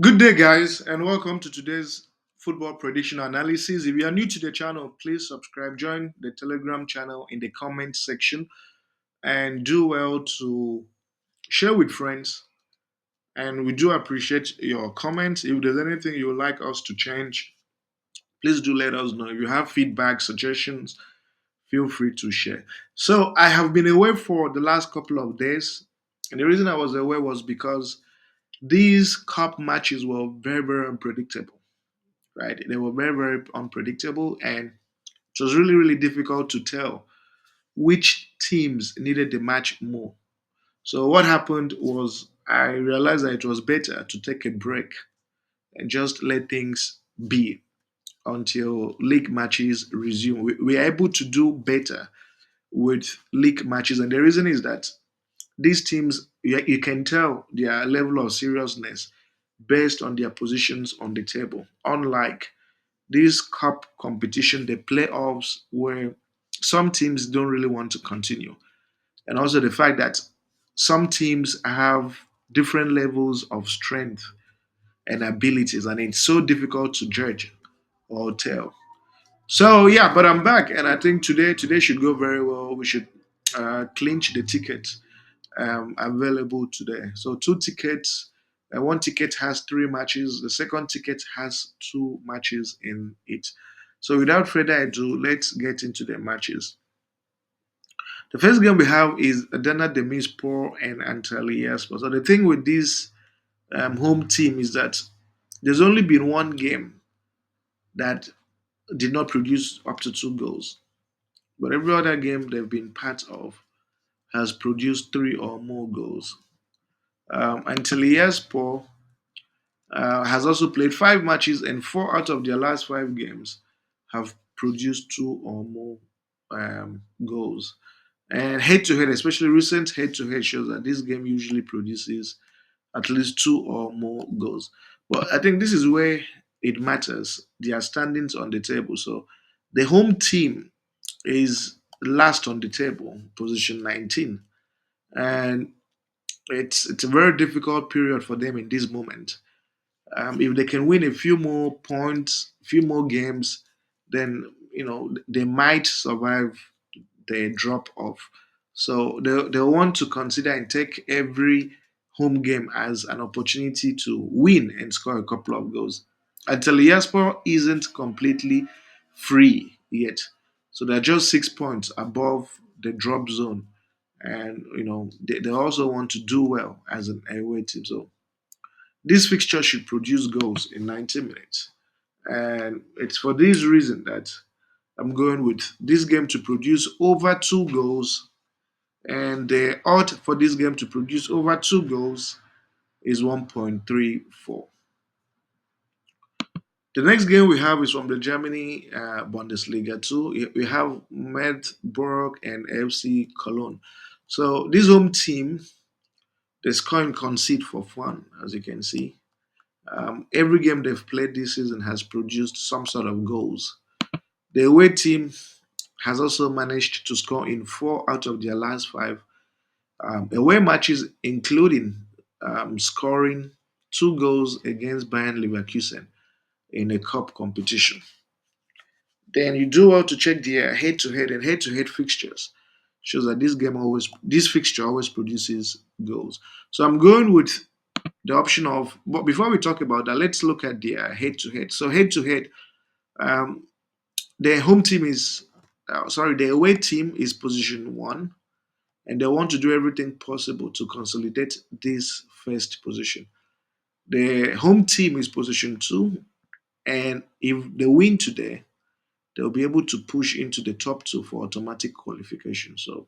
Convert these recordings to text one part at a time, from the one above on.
Good day, guys, and welcome to today's football prediction analysis. If you are new to the channel, please subscribe, join the Telegram channel in the comment section, and do well to share with friends. And we do appreciate your comments. If there's anything you would like us to change, please do let us know. If you have feedback, suggestions, feel free to share. So, I have been away for the last couple of days, and the reason I was away was because these cup matches were very, very unpredictable, right? They were very, very unpredictable, and it was really, really difficult to tell which teams needed the match more. So, what happened was I realized that it was better to take a break and just let things be until league matches resume. We are able to do better with league matches, and the reason is that these teams, you can tell their level of seriousness based on their positions on the table, unlike this cup competition, the playoffs, where some teams don't really want to continue. And also the fact that some teams have different levels of strength and abilities, and it's so difficult to judge or tell. So yeah, but I'm back, and I think today should go very well. We should clinch the ticket available today. So two tickets. One ticket has three matches. The second ticket has two matches in it. So without further ado, let's get into the matches. The first game we have is Adana Demirspor and Antalyas. So the thing with this home team is that there's only been one game that did not produce up to two goals, but every other game they've been part of has produced three or more goals. Antalyas has also played five matches, and four out of their last five games have produced two or more goals. And head to head, especially recent head to head, shows that this game usually produces at least two or more goals. But I think this is where it matters, their standings on the table. So the home team is last on the table, position 19. And it's a very difficult period for them in this moment. If they can win a few more points, few more games, then they might survive the drop off. So they want to consider and take every home game as an opportunity to win and score a couple of goals. Until Jasper isn't completely free yet. So they're just 6 points above the drop zone. And they also want to do well as an away team. So this fixture should produce goals in 90 minutes. And it's for this reason that I'm going with this game to produce over two goals. And the odd for this game to produce over two goals is 1.34. The next game we have is from the Germany Bundesliga 2. We have Magdeburg and FC Koln. So this home team, they score and concede for fun, as you can see. Every game they've played this season has produced some sort of goals. The away team has also managed to score in four out of their last five away matches, including scoring two goals against Bayern Leverkusen in a cup competition. Then you do well to check their head-to-head and head-to-head fixtures. Shows that this fixture always produces goals. So I'm going with the option of. But before we talk about that, let's look at their head-to-head. So head-to-head, um, their home team is sorry, the away team is position one, and they want to do everything possible to consolidate this first position. The home team is position two, and if they win today, they'll be able to push into the top two for automatic qualification. So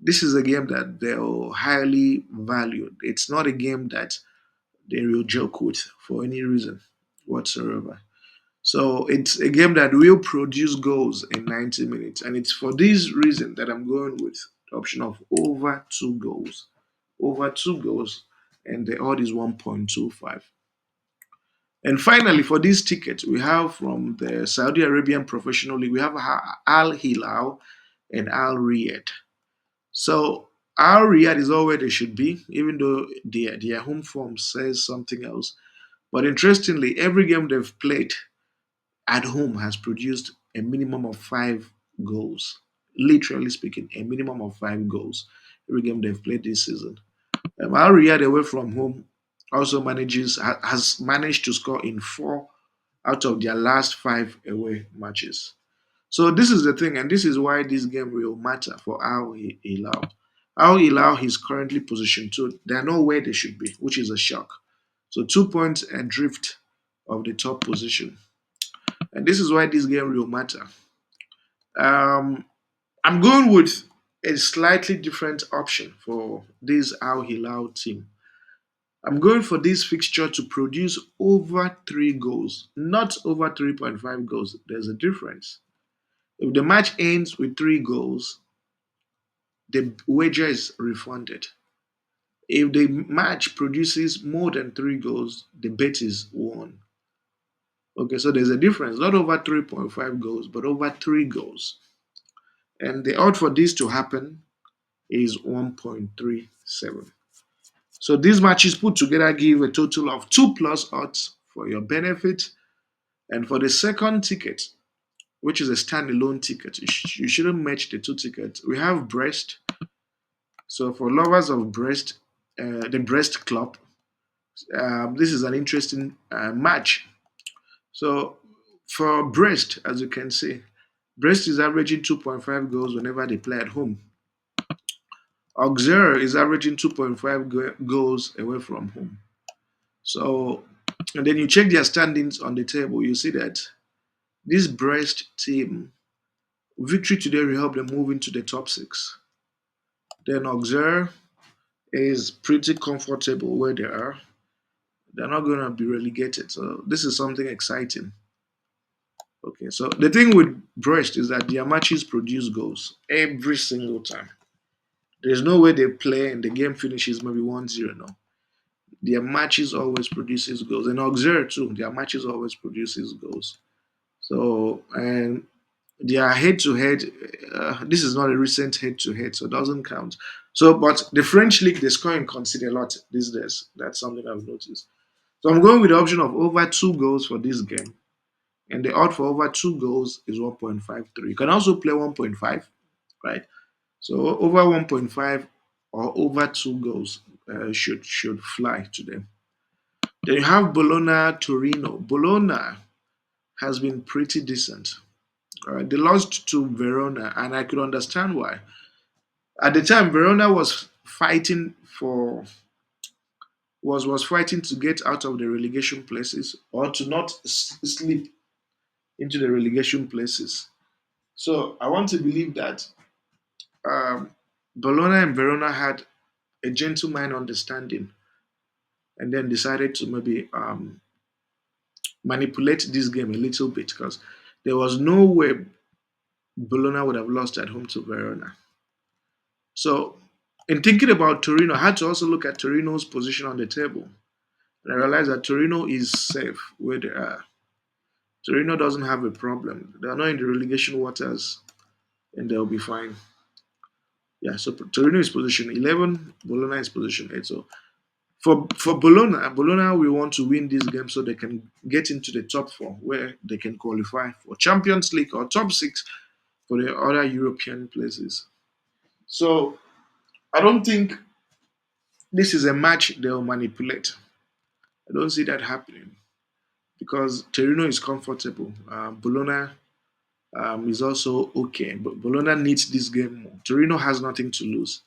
this is a game that they'll highly value. It's not a game that they will joke with for any reason whatsoever. So it's a game that will produce goals in 90 minutes. And it's for this reason that I'm going with the option of over two goals. Over two goals, and the odd is 1.25. And finally, for this ticket, we have from the Saudi Arabian Professional League, we have Al Hilal and Al Riyadh. So Al Riyadh is all where they should be, even though their home form says something else. But interestingly, every game they've played at home has produced a minimum of 5 goals. Literally speaking, a minimum of 5 goals. Every game they've played this season. Al Riyadh away from home also has managed to score in 4 out of their last 5 away matches. So this is the thing, and this is why this game will matter for Al Hilal. Al Hilal is currently positioned 2. They are not where they should be, which is a shock. So 2 points adrift of the top position, and this is why this game will matter. Um, I'm going with a slightly different option for this Al Hilal team. I'm going for this fixture to produce over 3 goals, not over 3.5 goals. There's a difference. If the match ends with 3 goals, the wager is refunded. If the match produces more than 3 goals, the bet is won. Okay, so there's a difference, not over 3.5 goals, but over 3 goals. And the odds for this to happen is 1.37. So these matches put together give a total of 2 plus odds for your benefit. And for the second ticket, which is a standalone ticket, you shouldn't match the two tickets. We have Brest. So for lovers of Brest, the Brest Club, this is an interesting match. So for Brest, as you can see, Brest is averaging 2.5 goals whenever they play at home. Auxerre is averaging 2.5 goals away from home. So, and then you check their standings on the table, you see that this Brest team, victory today will help them move into the top 6. Then Auxerre is pretty comfortable where they are. They're not going to be relegated. So this is something exciting. Okay, so the thing with Brest is that their matches produce goals every single time. There's no way they play and the game finishes maybe 1-0. No. Their matches always produces goals. And Auxerre too, their matches always produces goals. So, and their head-to-head, this is not a recent head-to-head, so it doesn't count. So, but the French league, they score and concede a lot these days. That's something I've noticed. So I'm going with the option of over 2 goals for this game. And the odd for over 2 goals is 1.53. You can also play 1.5, right? So over 1.5 or over 2 goals should fly today. Then you have Bologna Torino. Bologna has been pretty decent. They lost to Verona, and I could understand why. At the time, Verona was fighting for was fighting to get out of the relegation places or to not slip into the relegation places. So I want to believe that um, Bologna and Verona had a gentleman understanding and then decided to maybe manipulate this game a little bit because there was no way Bologna would have lost at home to Verona. So, in thinking about Torino, I had to also look at Torino's position on the table. And I realized that Torino is safe where they are. Torino doesn't have a problem. They are not in the relegation waters and they'll be fine. Yeah, so Torino is position 11, Bologna is position 8. So for Bologna, we want to win this game so they can get into the top 4 where they can qualify for Champions League or top 6 for the other European places. So I don't think this is a match they'll manipulate. I don't see that happening because Torino is comfortable. Bologna is also okay, but Bologna needs this game more. Torino has nothing to lose.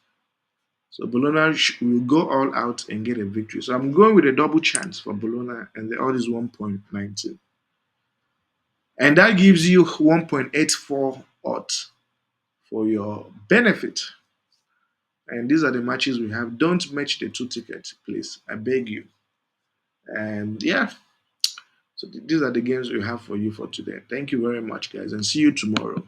So Bologna will go all out and get a victory. So I'm going with a double chance for Bologna, and the odd is 1.92. And that gives you 1.84 odds for your benefit. And these are the matches we have. Don't match the two tickets, please. I beg you. And yeah, so these are the games we have for you for today. Thank you very much, guys, and see you tomorrow.